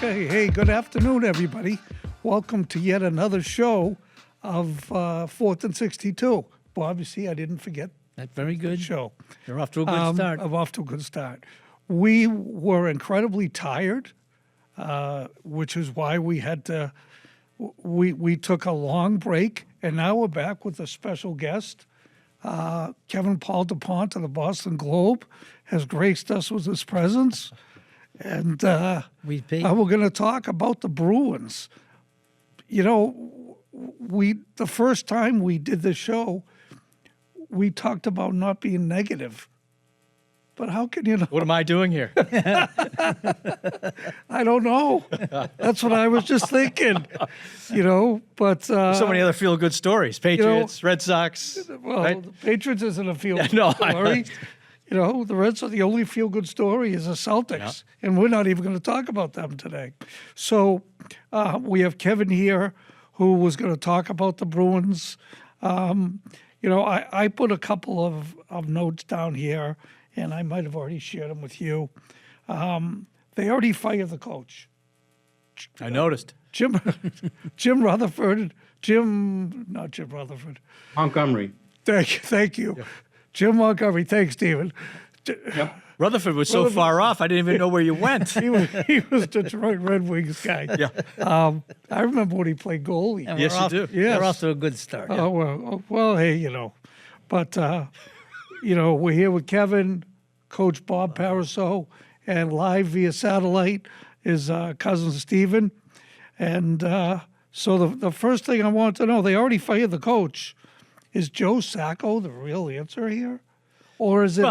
Hey, good afternoon, everybody. Welcome to yet another show of 4th and 62. Bob, you see, I didn't forget That's very good. the show. You're off to a good start. I'm off to a good start. We were incredibly tired, which is why we had to, we took a long break, and now we're back with a special guest. Kevin Paul Dupont of the Boston Globe has graced us with his presence. And we're going to talk about the Bruins. You know, the first time we did the show, we talked about not being negative. But how can you know? What am I doing here? I don't know. That's what I was just thinking, but... So many other feel-good stories. Patriots, Red Sox. Well, right? The Patriots isn't a feel-good No, story. The Reds are the only feel-good story is the Celtics, and we're not even going to talk about them today. So we have Kevin here who was going to talk about the Bruins. I put a couple of notes down here, and I might have already shared them with you. They already fired the coach. I noticed. Jim Rutherford. Not Jim Rutherford. Montgomery. Thank you. Yeah. Jim Montgomery. Thanks, Stephen. Yep. Rutherford was so far off, I didn't even know where you went. He was Detroit Red Wings guy. Yeah. I remember when he played goalie. And Yes, you do. Yes. We're off to a good start. Oh, well, hey, But, we're here with Kevin, Coach Bob Paraso, and live via satellite is cousin Stephen. And so the first thing I want to know, they already fired the coach. Is Joe Sacco the real answer here? Or is it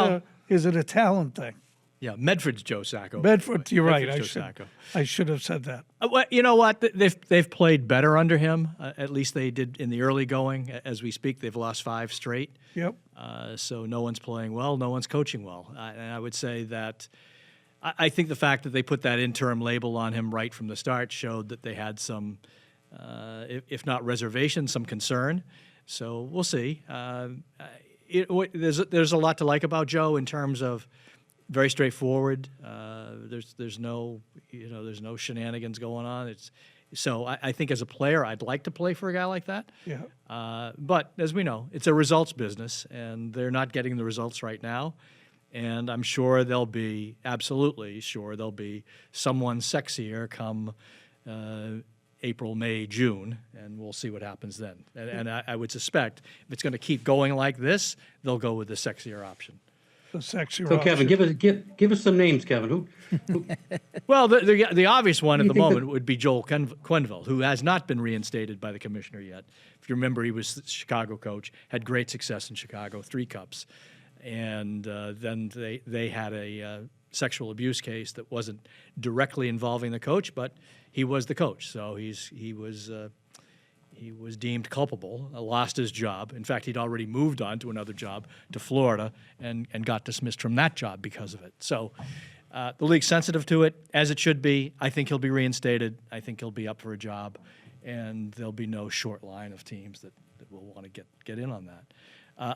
a talent thing? Yeah, Medford's Joe Sacco. Medford, you're right. Sacco. I should have said that. Well, you know what? They've played better under him. At least they did in the early going. As we speak, they've lost 5 straight. Yep. So no one's playing well. No one's coaching well. And I would say that I think the fact that they put that interim label on him right from the start showed that they had some, if not reservation, some concern. So we'll see. There's a lot to like about Joe in terms of very straightforward. There's no shenanigans going on. So I think as a player, I'd like to play for a guy like that. Yeah. But as we know, it's a results business, and they're not getting the results right now. And I'm sure there'll be someone sexier come April, May, June, and we'll see what happens then. And I would suspect if it's going to keep going like this, they'll go with the sexier option. The sexier So, option. Kevin, give us some names, Kevin. Who Well, the obvious one at the moment would be Joel Quenneville, who has not been reinstated by the commissioner yet. If you remember, he was the Chicago coach, had great success in Chicago, 3 cups. And then they had a sexual abuse case that wasn't directly involving the coach, but he was the coach. So he was deemed culpable, lost his job. In fact, he'd already moved on to another job to Florida and got dismissed from that job because of it. So the league's sensitive to it, as it should be. I think he'll be reinstated. I think he'll be up for a job, and there'll be no short line of teams that will want to get in on that.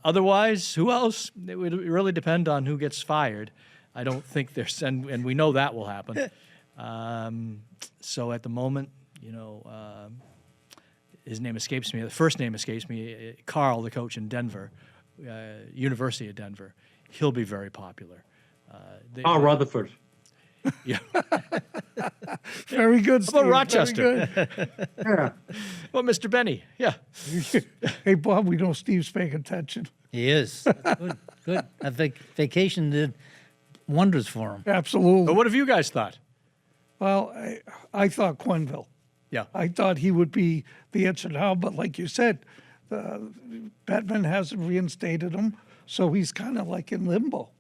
Otherwise, who else? It would really depend on who gets fired. I don't think there's, and we know that will happen. So at the moment, his name escapes me. The first name escapes me. Carl, the coach in Denver, University of Denver. He'll be very popular. Rutherford. Yeah. Very good, How Steve. about Rochester? Yeah. Well, Mr. Benny. Yeah. Hey, Bob, we know Steve's paying attention. He is. Good. Good. That vacation did wonders for him. Absolutely. But what have you guys thought? Well, I thought Quenneville. Yeah. I thought he would be the answer now, but like you said, Bettman hasn't reinstated him, so he's kind of like in limbo.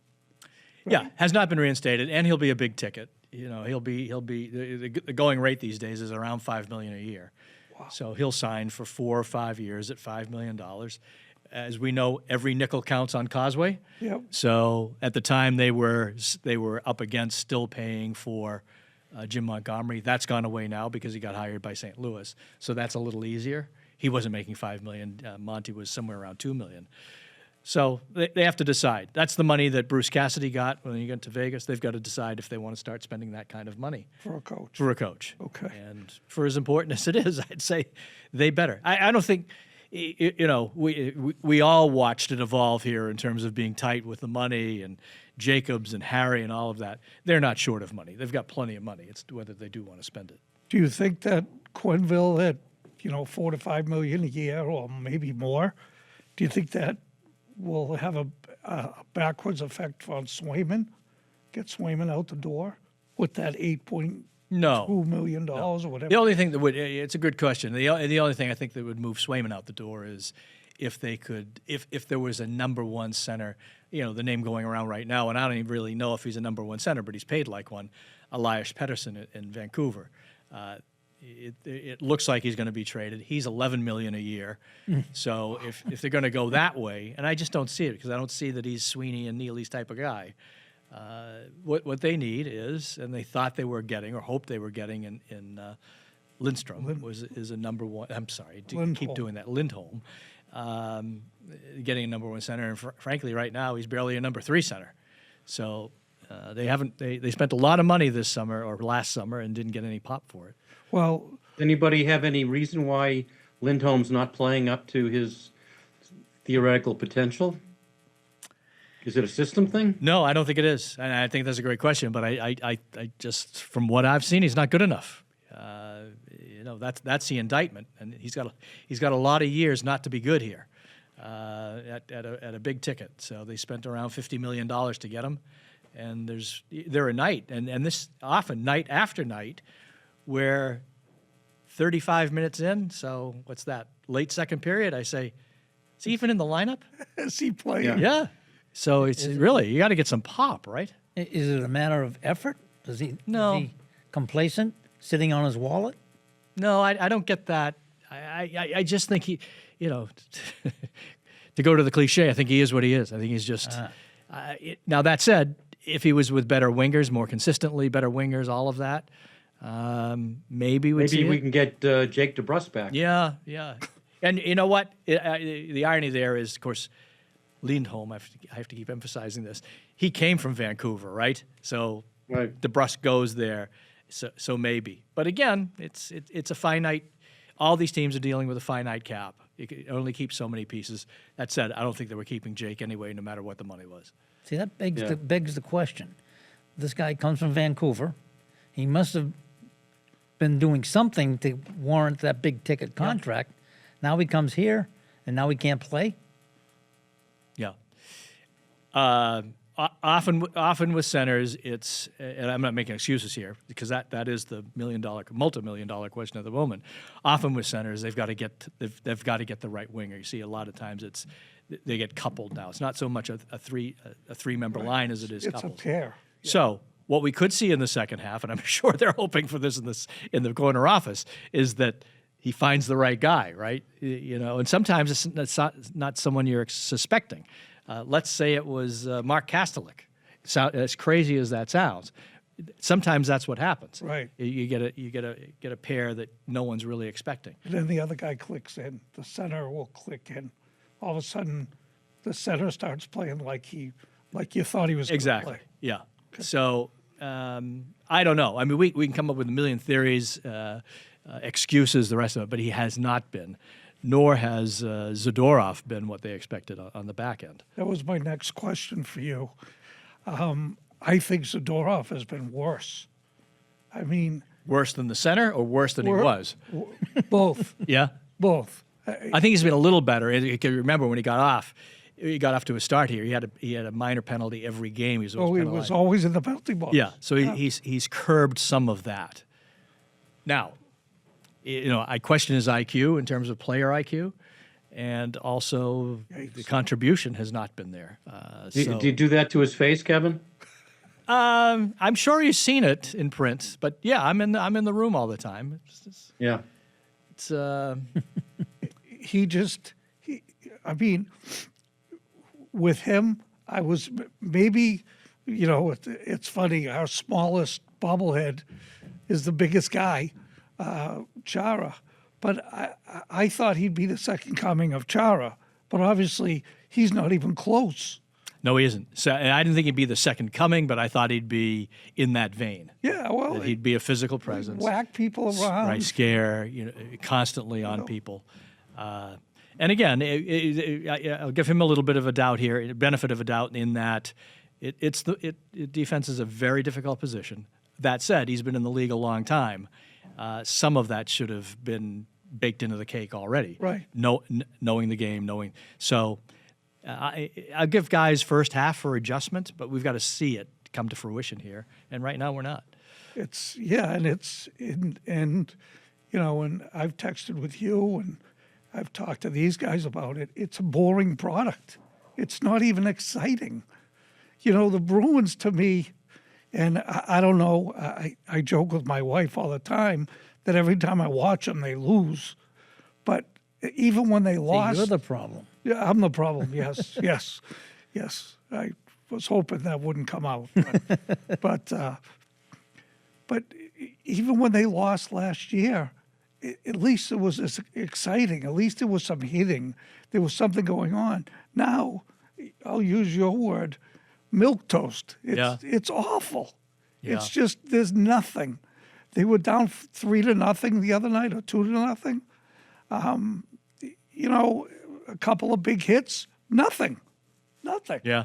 Right? Yeah, has not been reinstated, and he'll be a big ticket. He'll be the going rate these days is around $5 million a year. Wow. So he'll sign for 4 or 5 years at $5 million. As we know, every nickel counts on Causeway. Yep. So at the time they were up against still paying for Jim Montgomery. That's gone away now because he got hired by St. Louis. So that's a little easier. He wasn't making $5 million. Monty was somewhere around $2 million. So they have to decide. That's the money that Bruce Cassidy got when he got to Vegas. They've got to decide if they want to start spending that kind of money For a coach. for a coach. Okay. And for as important as it is, I'd say they better. I don't think, we all watched it evolve here in terms of being tight with the money and Jacobs and Harry and all of that. They're not short of money. They've got plenty of money. It's whether they do want to spend it. Do you think that Quenneville at, $4 to $5 million a year or maybe more, do you think that will have a backwards effect on Swayman? Get Swayman out the door with that $8.2 million or whatever? The only thing that would, it's a good question. The only thing I think that would move Swayman out the door is if they could, if there was a number one center, the name going around right now, and I don't even really know if he's a number one center, but he's paid like one, Elias Pettersson in Vancouver. It looks like he's going to be traded. He's $11 million a year. So if they're going to go that way, and I just don't see it because I don't see that he's Sweeney and Neely's type of guy. What they need is, and they thought they were getting or hoped they were getting in Lindstrom is a number one. I'm sorry, keep Lindholm. doing that. Lindholm, getting a number one center, and frankly, right now he's barely a number three center. So they spent a lot of money this summer or last summer and didn't get any pop for it. Well, Anybody have any reason why Lindholm's not playing up to his theoretical potential? Is it a system thing? No, I don't think it is, and I think that's a great question. But I just from what I've seen, he's not good enough. That's the indictment, and he's got a lot of years not to be good here at a big ticket. So they spent around $50 million to get him, and they're a night, and this often night after night, where 35 minutes in, so what's that? Late second period, I say, is he even in the lineup? is he playing? Yeah. So it's really, you got to get some pop, right? Is it a matter of effort? No. Is he complacent, sitting on his wallet? No, I don't get that. I just think he, to go to the cliche, I think he is what he is. I think he's just. Now, that said, if he was with better wingers, more consistently, better wingers, all of that, maybe we'd see Maybe we it. can get Jake DeBrus back. Yeah. And you know what? The irony there is, of course, Lindholm, I have to keep emphasizing this, he came from Vancouver, right? So Right. DeBrus goes there, so maybe. But again, it's a finite, all these teams are dealing with a finite cap. You can only keep so many pieces. That said, I don't think they were keeping Jake anyway, no matter what the money was. See, that begs, Yeah. begs the question. This guy comes from Vancouver. He must have been doing something to warrant that big ticket contract. Now he comes here, and now he can't play? Yeah. Often with centers, it's, and I'm not making excuses here because that is the multi-million-dollar question at the moment. Often with centers, they've got to get the right winger. You see a lot of times they get coupled now. It's not so much a three-member line as it is It's coupled. a pair. So what we could see in the second half, and I'm sure they're hoping for this in the corner office, is that he finds the right guy, right? And sometimes it's not someone you're suspecting. Let's say it was Mark Kastelik. As crazy as that sounds, sometimes that's what happens. Right. You get a pair that no one's really expecting. And then the other guy clicks in. The center will click in. All of a sudden, the center starts playing like you thought he was going to Exactly. play. Yeah. So I don't know. I mean, we can come up with a million theories, excuses, the rest of it, but he has not been. Nor has Zadorov been what they expected on the back end. That was my next question for you. I think Zadorov has been worse. I mean, Worse than the center or worse than he Wor- was? both, Yeah. both. I think he's been a little better. You can remember when he got off to a start here. He had a minor penalty every game. He was always Oh, he penalized. was always in the penalty box. Yeah, so he's curbed some of that. Now, I question his IQ in terms of player IQ, and also the contribution has not been there. Did you do that to his face, Kevin? I'm sure he's seen it in print, but yeah, I'm in the room all the time. Yeah. It's I mean, with him, I was maybe, it's funny, our smallest bobblehead is the biggest guy, Chara. But I thought he'd be the second coming of Chara. but obviously he's not even close. No, he isn't. So, and I didn't think he'd be the second coming, but I thought he'd be in that vein. Yeah, well, That he'd be a physical presence, whack people around. right? Scare, constantly on people. And again, I'll give him a little bit of a doubt here, benefit of a doubt in that defense is a very difficult position. That said, he's been in the league a long time. Some of that should have been baked into the cake already. Right. Knowing the game, so. I'll give guys first half for adjustment, but we've got to see it come to fruition here. And right now we're not. And I've texted with you and I've talked to these guys about it. It's a boring product. It's not even exciting. The Bruins to me, and I don't know, I joke with my wife all the time that every time I watch them, they lose. But even when they lost. You're the problem. Yeah, I'm the problem. Yes, yes. I was hoping that wouldn't come out, but even when they lost last year, at least it was exciting. At least there was some hitting. There was something going on. Now, I'll use your word, milquetoast. It's awful. Yeah. It's just there's nothing. They were down 3-0 the other night, or 2-0. A couple of big hits, nothing. Yeah.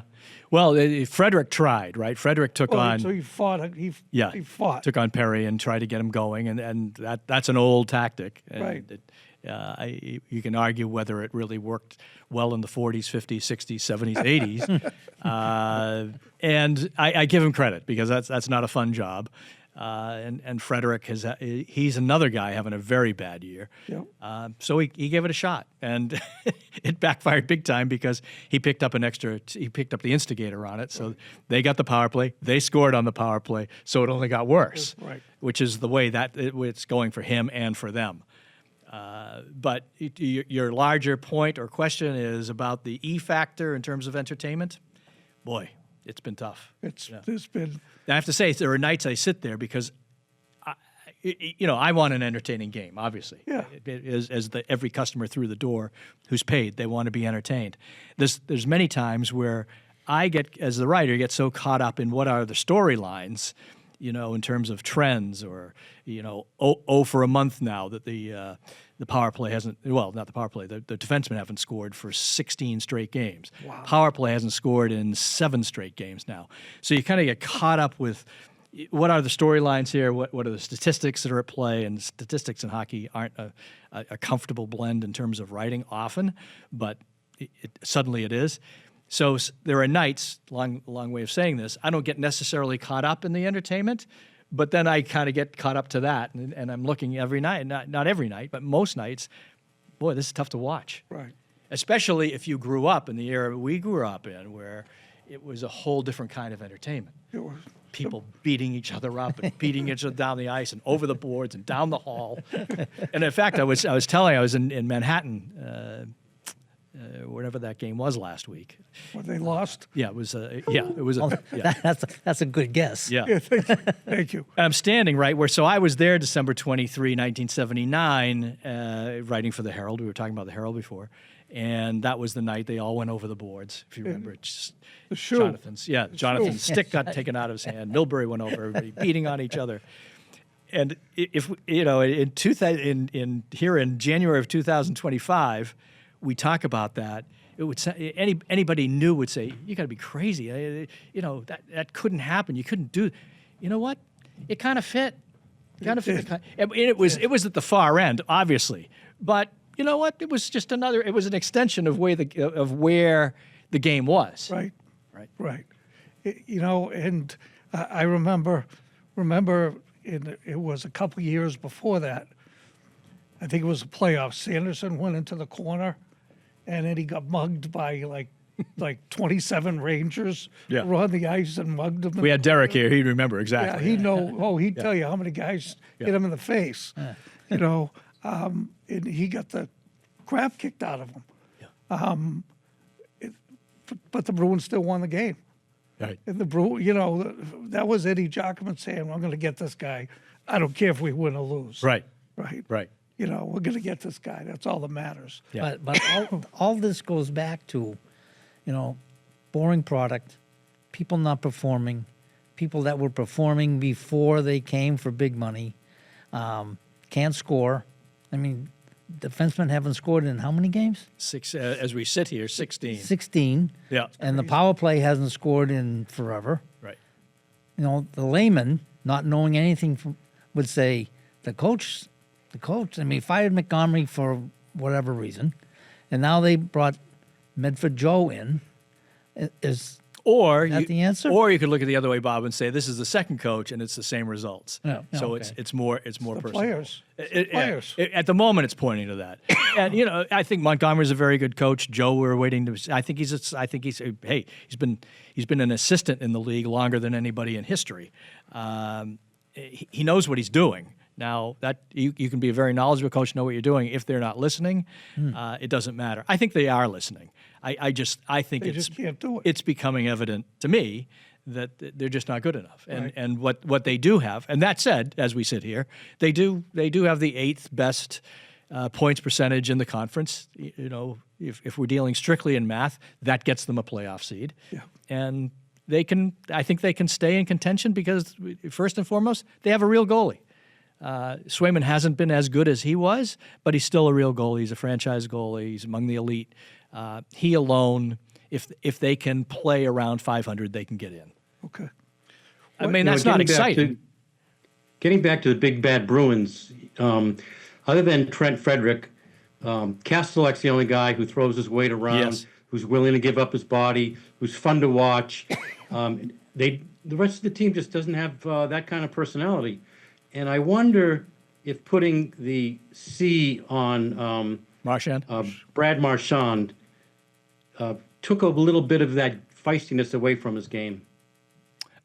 Well, Frederick tried, right? Frederick took on. So he fought. He fought. Took on Perry and tried to get him going, and that's an old tactic. And Right. You can argue whether it really worked well in the 40s, 50s, 60s, 70s, 80s. And I give him credit because that's not a fun job. And Frederick he's another guy having a very bad year. Yep. So he gave it a shot, and it backfired big time because he picked up the instigator on it. So they got the power play, they scored on the power play, so it only got worse. Right. Which is the way that it's going for him and for them. But your larger point or question is about the E factor in terms of entertainment. Boy, it's been tough. There's been. I have to say, there are nights I sit there because, I want an entertaining game, obviously. Yeah. Every customer through the door who's paid, they want to be entertained. There's many times where I as the writer, get so caught up in what are the storylines, in terms of trends or, for a month now that the power play hasn't, well, not the power play, the defensemen haven't scored for 16 straight games. Wow. Power play hasn't scored in 7 straight games now. So you kind of get caught up with what are the storylines here, what are the statistics that are at play, and statistics in hockey aren't a comfortable blend in terms of writing often, but suddenly it is. So there are nights, long way of saying this, I don't get necessarily caught up in the entertainment, but then I kind of get caught up to that, and I'm looking every night, not every night, but most nights, boy, this is tough to watch. Right. Especially if you grew up in the era we grew up in, where it was a whole different kind of entertainment. It was. People beating each other up and beating each other down the ice and over the boards and down the hall. And in fact, I was in Manhattan, whatever that game was last week. When they lost. Yeah, it was. Yeah. That's a good guess. Yeah. Yeah, thank you. And I'm standing right where, so I was there December 23, 1979, writing for the Herald. We were talking about the Herald before. And that was the night they all went over the boards, if you remember. It's The shoe. Jonathan's stick got taken out of his hand. Milbury went over, everybody beating on each other. And if, in January of 2025, we talk about that, it would say, anybody new would say, you got to be crazy. That couldn't happen. You couldn't do. You know what? It kind of fit. It was at the far end, obviously, but you know what? It was just it was an extension of where the game was. Right. And I remember it was a couple years before that. I think it was a playoff. Sanderson went into the corner, and then he got mugged by like 27 Rangers. Yeah. Were on the ice and mugged him. We had Derek here. He'd remember exactly. Yeah, he'd know. Oh, he'd tell you how many guys hit him in the face. And he got the crap kicked out of him. Yeah. But the Bruins still won the game. Right. And the that was Eddie Giacomo saying, "I'm going to get this guy. I don't care if we win or lose." Right. Right. Right. we're going to get this guy. That's all that matters. Yeah. But all this goes back to, boring product, people not performing, people that were performing before they came for big money, can't score. I mean, defensemen haven't scored in how many games? Six, as we sit here, 16. 16. Yeah. And the power play hasn't scored in forever. Right. The layman, not knowing anything, would say the coach, fired Montgomery for whatever reason, and now they brought Medford Joe in. Is Or that the answer? Or you could look at the other way, Bob, and say this is the second coach, and it's the same results. Yeah. So Okay. it's more The personal. players. Players. At the moment, it's pointing to that. And I think Montgomery's a very good coach. Joe, we're waiting to. I think he's. Hey, he's been an assistant in the league longer than anybody in history. He knows what he's doing. Now that you can be a very knowledgeable coach, know what you're doing. If they're not listening, it doesn't matter. I think they are listening. I think They it's just can't do it. It's becoming evident to me that they're just not good enough. And Right. and what they do have, and that said, as we sit here, they do have the 8th best points percentage in the conference. If we're dealing strictly in math, that gets them a playoff seed. Yeah. And I think they can stay in contention because first and foremost, they have a real goalie. Swayman hasn't been as good as he was, but he's still a real goalie. He's a franchise goalie. He's among the elite. He alone, if they can play around 500, they can get in. Okay. I mean, that's not exciting. Getting back to the big bad Bruins, other than Trent Frederick, Kastelec's the only guy who throws his weight around, Yes. who's willing to give up his body, who's fun to watch. The rest of the team just doesn't have that kind of personality. And I wonder if putting the C on Marchand? Brad Marchand took a little bit of that feistiness away from his game.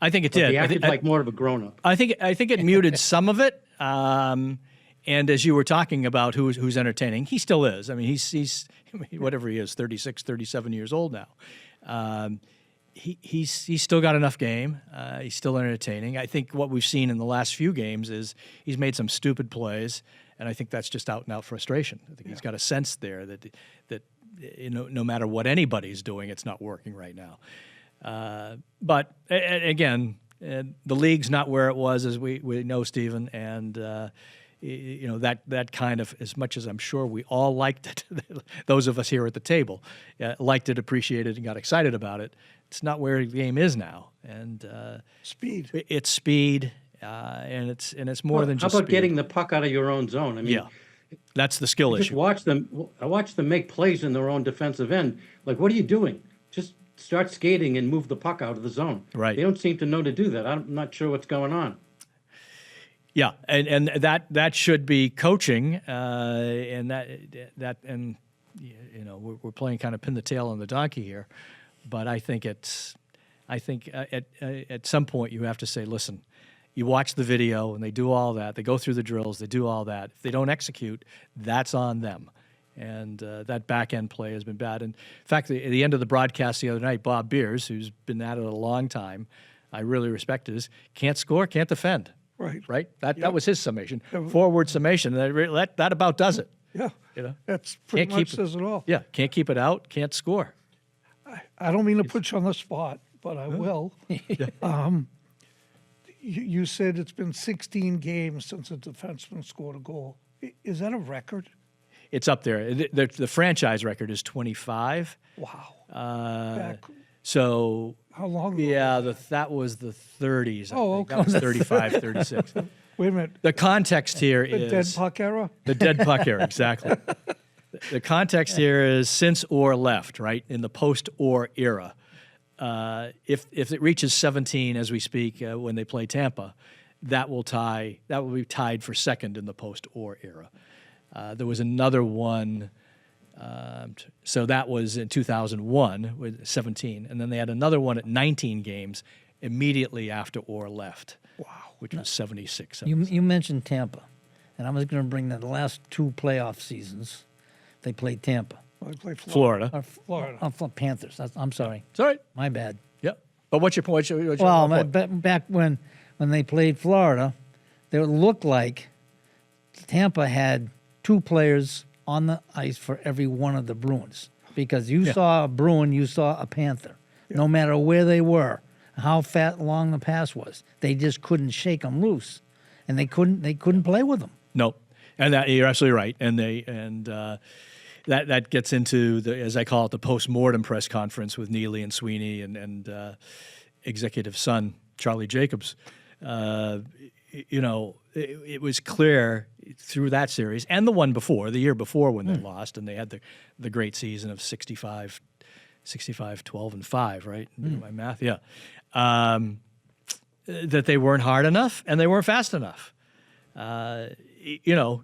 I think it He did. acted like more of a grown-up. I think it muted some of it. And as you were talking about who's entertaining, he still is. I mean, he's whatever he is, 36, 37 years old now. He's still got enough game. He's still entertaining. I think what we've seen in the last few games is he's made some stupid plays, and I think that's just out and out frustration. I think he's got a sense there that no matter what anybody's doing, it's not working right now. But again, the league's not where it was, as we know, Stephen, and that kind of, as much as I'm sure we all liked it, those of us here at the table liked it, appreciated, and got excited about it. It's not where the game is now, and Speed. It's speed, and it's more than How just about speed. getting the puck out of your own zone? I mean, Yeah, that's the skill just issue. watch them. I watch them make plays in their own defensive end. Like, what are you doing? Just start skating and move the puck out of the zone. Right. They don't seem to know to do that. I'm not sure what's going on. Yeah, and that should be coaching, and we're playing kind of pin the tail on the donkey here, but I think at some point you have to say, listen, you watch the video and they do all that, they go through the drills, they do all that. If they don't execute, that's on them. And that back end play has been bad. And in fact, at the end of the broadcast the other night, Bob Beers, who's been at it a long time, I really respect his, can't score, can't defend. Right. That was his summation. Forward summation. That about does it. Yeah. You know? That's pretty Can't keep much says it all. Yeah, can't keep it out, can't score. I don't mean to put you on the spot, but I will. You said it's been 16 games since a defenseman scored a goal. Is that a record? It's up there. The franchise record is 25. Wow. Uh, Back, so how long ago? yeah, that was the 30s. I Oh, think. okay. That was 35, 36. Wait a minute. The context here The is dead puck era? the dead puck era, exactly. The context here is since Orr left, right, in the post-Orr era. If it reaches 17 as we speak when they play Tampa, that will be tied for second in the post-Orr era. There was another one, so that was in 2001 with 17, and then they had another one at 19 games immediately after Orr left. Wow. Which was 76. You mentioned Tampa, and I was going to bring the last two playoff seasons. They played Tampa. I play Florida. Or Florida. Panthers. I'm sorry. It's all right. My bad. Yeah. But what's your point? What's your Well, point? back when they played Florida, it looked like Tampa had 2 players on the ice for every one of the Bruins. Because you saw a Bruin, you saw a Panther. No matter where they were, how long the pass was, they just couldn't shake them loose, and they couldn't play with them. Nope. And that, you're absolutely right. And that gets into the, as I call it, the post-mortem press conference with Neely and Sweeney and executive son Charlie Jacobs. It was clear through that series and the one before, the year before when they lost, and they had the great season of 65, 12, and 5, right? My math, yeah. That they weren't hard enough and they weren't fast enough. You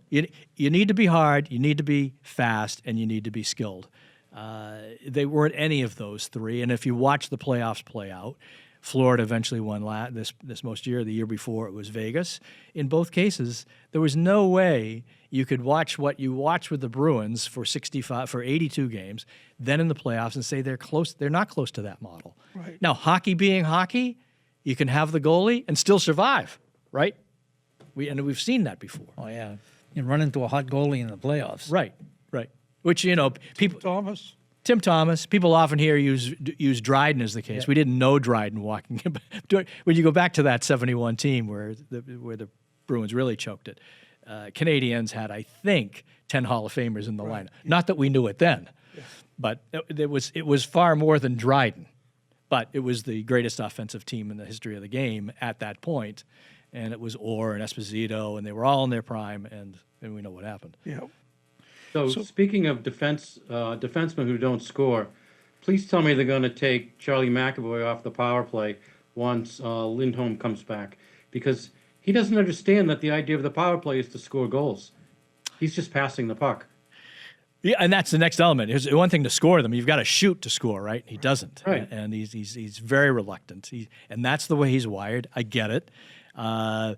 need to be hard, you need to be fast, and you need to be skilled. They weren't any of those 3. And if you watch the playoffs play out, Florida eventually won this most year. The year before, it was Vegas. In both cases, there was no way you could watch what you watch with the Bruins for 82 games, then in the playoffs, and say they're close. They're not close to that model. Right. Now, hockey being hockey, you can have the goalie and still survive, right? We've seen that before. Oh yeah, you run into a hot goalie in the playoffs. Right. Which people. Tim Thomas. People often here use Dryden as the case. We didn't know Dryden walking. When you go back to that '71 team where the Bruins really choked it, Canadiens had, I think, 10 Hall of Famers in the lineup. Not that we knew it then, but it was far more than Dryden. But it was the greatest offensive team in the history of the game at that point, and it was Orr and Esposito, and they were all in their prime, and we know what happened. Yeah. So speaking of defensemen who don't score, please tell me they're going to take Charlie McAvoy off the power play once Lindholm comes back, because he doesn't understand that the idea of the power play is to score goals. He's just passing the puck. Yeah, and that's the next element. It's one thing to score them; you've got to shoot to score, right? He doesn't, right? And he's very reluctant. And that's the way he's wired. I get it. But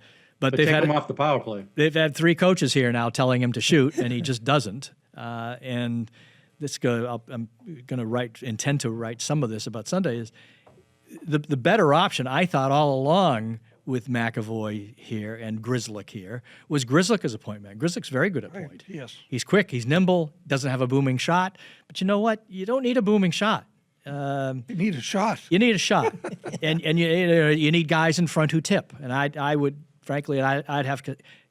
they've take him off the power play. They've had 3 coaches here now telling him to shoot, and he just doesn't. And I'm going to intend to write some of this about Sunday. Is the better option, I thought all along with McAvoy here and Grzelcyk here, was Grzelcyk as a point man. Grzelcyk's very good at point. Yes. He's quick, he's nimble, doesn't have a booming shot. But you know what? You don't need a booming shot. You need a shot. You need a shot, and you need guys in front who tip. And I would, frankly, I'd have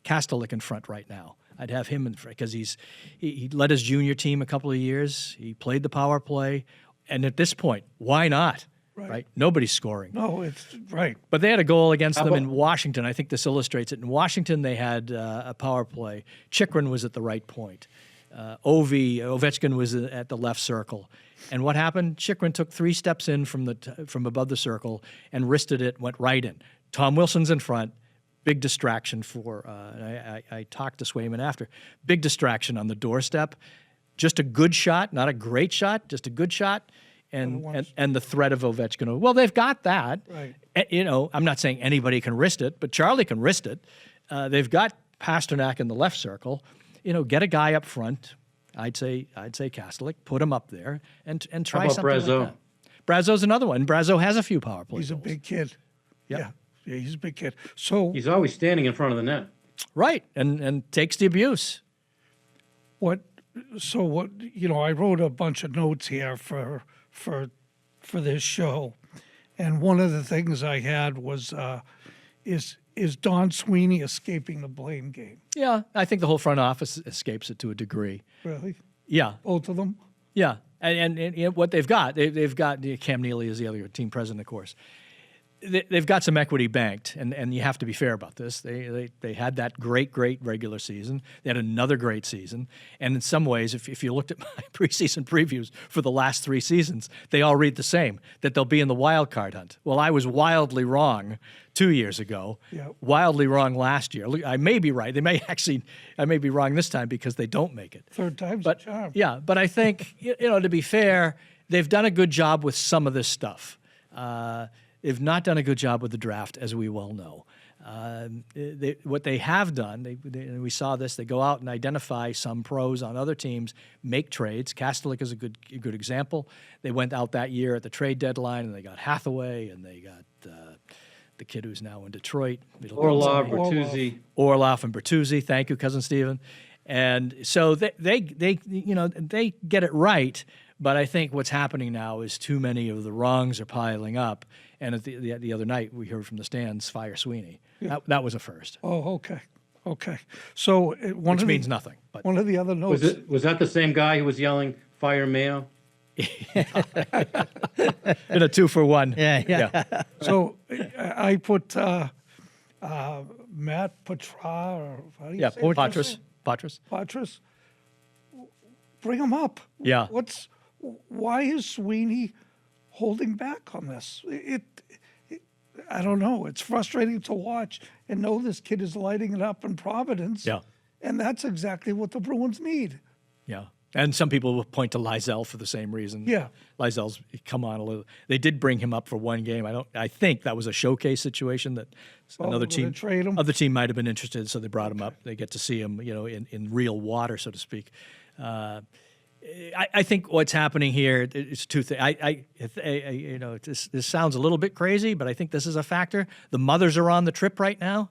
Kastelik in front right now. I'd have him in front because he led his junior team a couple of years. He played the power play, and at this point, why not? Right? Nobody's scoring. No, it's right. But they had a goal against them in Washington. I think this illustrates it. In Washington, they had a power play. Chikrin was at the right point. Ovechkin was at the left circle. And what happened? Chikrin took 3 steps in from above the circle and wristed it, went right in. Tom Wilson's in front. Big distraction for, I talked to Swayman after, big distraction on the doorstep. Just a good shot, not a great shot, just a good shot. And the threat of Ovechkin. Well, they've got that. Right. I'm not saying anybody can wrist it, but Charlie can wrist it. They've got Pasternak in the left circle. Get a guy up front. I'd say Kastelik, put him up there and try something Brazeau? like that. Brazeau's another one. Brazeau has a few power play He's goals. a big kid. Yep. Yeah, he's a big kid. So He's always standing in front of the net. Right, and takes the abuse. what? I wrote a bunch of notes here for this show, and one of the things I had was is Don Sweeney escaping the blame game? Yeah, I think the whole front office escapes it to a degree. Really? Yeah, Both of them? yeah, and what they've got Cam Neely is the other team president, of course. They've got some equity banked, and you have to be fair about this. They had that great regular season. They had another great season, and in some ways, if you looked at my preseason previews for the last 3 seasons, they all read the same, that they'll be in the wild card hunt. Well, I was wildly wrong 2 years ago, wildly wrong last year. I may be right. I may be wrong this time because they don't make it. Third time's a charm. Yeah, but I think, to be fair, they've done a good job with some of this stuff. They've not done a good job with the draft, as we well know. What they have done, and we saw this, they go out and identify some pros on other teams, make trades. Kastelik is a good example. They went out that year at the trade deadline, and they got Hathaway, and they got the kid who's now in Detroit. Orlov, Bertuzzi. Orlov and Bertuzzi. Thank you, Cousin Steven. And so they get it right, but I think what's happening now is too many of the wrongs are piling up. And at the other night, we heard from the stands, fire Sweeney. That was a first, Oh, okay. So which means nothing. But one of the other notes. Was that the same guy who was yelling, "Fire Mayo"? in a 2-for-1. Yeah. So I put Matt Patra, or how do you Yeah, say his first Patras. name? Patras. Patras. Bring him up. Yeah. Why is Sweeney holding back on this? I don't know. It's frustrating to watch and know this kid is lighting it up in Providence. Yeah. And that's exactly what the Bruins need. Yeah. And some people will point to Lizell for the same reason. Yeah. Lizell's come on a little. They did bring him up for one game. I think that was a showcase situation that another we're gonna team, trade him? other team might have been interested, so they brought him up. They get to see him, in real water, so to speak. I think what's happening here is two things. This sounds a little bit crazy, but I think this is a factor. The mothers are on the trip right now.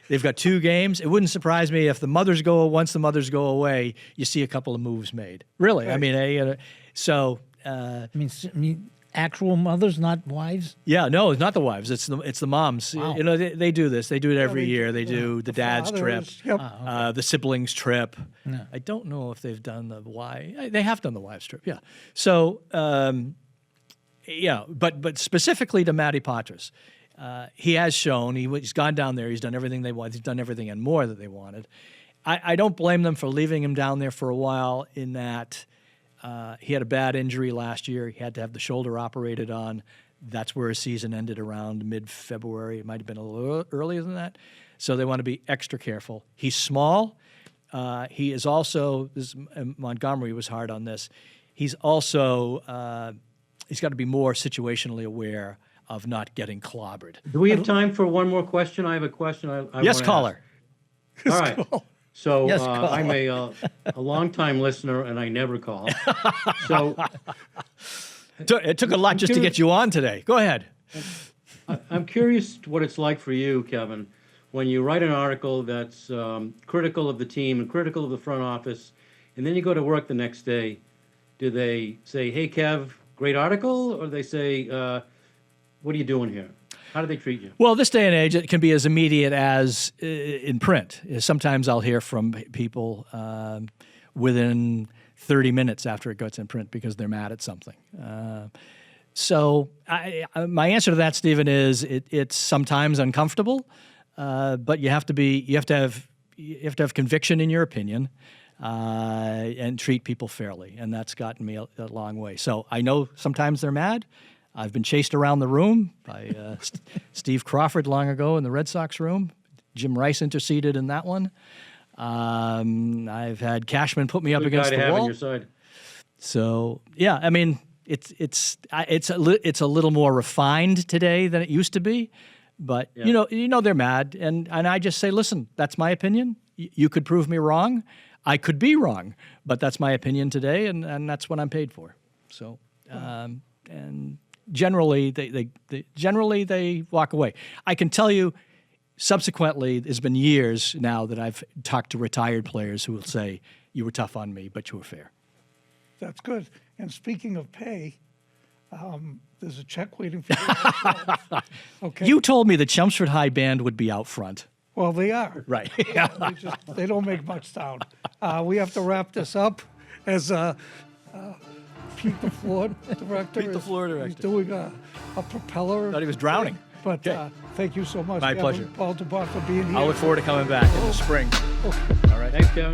They've got 2 games. It wouldn't surprise me if once the mothers go away, you see a couple of moves made. Really, I mean, so. I mean, actual mothers, not wives. Yeah, no, it's not the wives. It's the moms. Wow. They do this. They do it every year. They do the The dad's trip, fathers, yep. the siblings trip. Yeah. I don't know if they've done the wife. They have done the wives trip. Yeah. So, but specifically to Matty Patras, he has shown he's gone down there. He's done everything they want. He's done everything and more that they wanted. I don't blame them for leaving him down there for a while. In that. He had a bad injury last year. He had to have the shoulder operated on. That's where his season ended around mid-February. It might have been a little earlier than that. So they want to be extra careful. He's small. He is also, Montgomery was hard on this. He's also, he's got to be more situationally aware of not getting clobbered. Do we have time for one more question? I have a question. I Yes, wanna caller. ask. All right. So Yes, caller. I'm a longtime listener, and I never call. So It took a lot just to get you on today. Go ahead. I'm curious what it's like for you, Kevin, when you write an article that's critical of the team and critical of the front office, and then you go to work the next day. Do they say, "Hey, Kev, great article," or they say, "What are you doing here"? How do they treat you? Well, this day and age, it can be as immediate as in print. Sometimes I'll hear from people within 30 minutes after it gets in print because they're mad at something. So my answer to that, Stephen, is it's sometimes uncomfortable, but you have to have conviction in your opinion and treat people fairly, and that's gotten me a long way. So I know sometimes they're mad. I've been chased around the room by Steve Crawford long ago in the Red Sox room. Jim Rice interceded in that one. I've had Cashman put me up Good against guy to the have on wall. your side. So yeah, I mean it's a little more refined today than it used to be, but Yeah. you know they're mad, and I just say, listen, that's my opinion. You could prove me wrong. I could be wrong, but that's my opinion today, and that's what I'm paid for. So and. Generally, they walk away. I can tell you, subsequently, there's been years now that I've talked to retired players who will say, "You were tough on me, but you were fair." That's good. And speaking of pay, there's a check waiting for you. Okay. You told me the Chelmsford High Band would be out front. Well, they are. Right. They don't make much sound. We have to wrap this up as Pete the Floor director. Pete the Floor He's director. doing a propeller. Thought he was drowning. But Okay. thank you so much, My Kevin pleasure. Paul Dupont, for being here. I'll look forward to coming back in the spring. All right. Thanks, Kevin.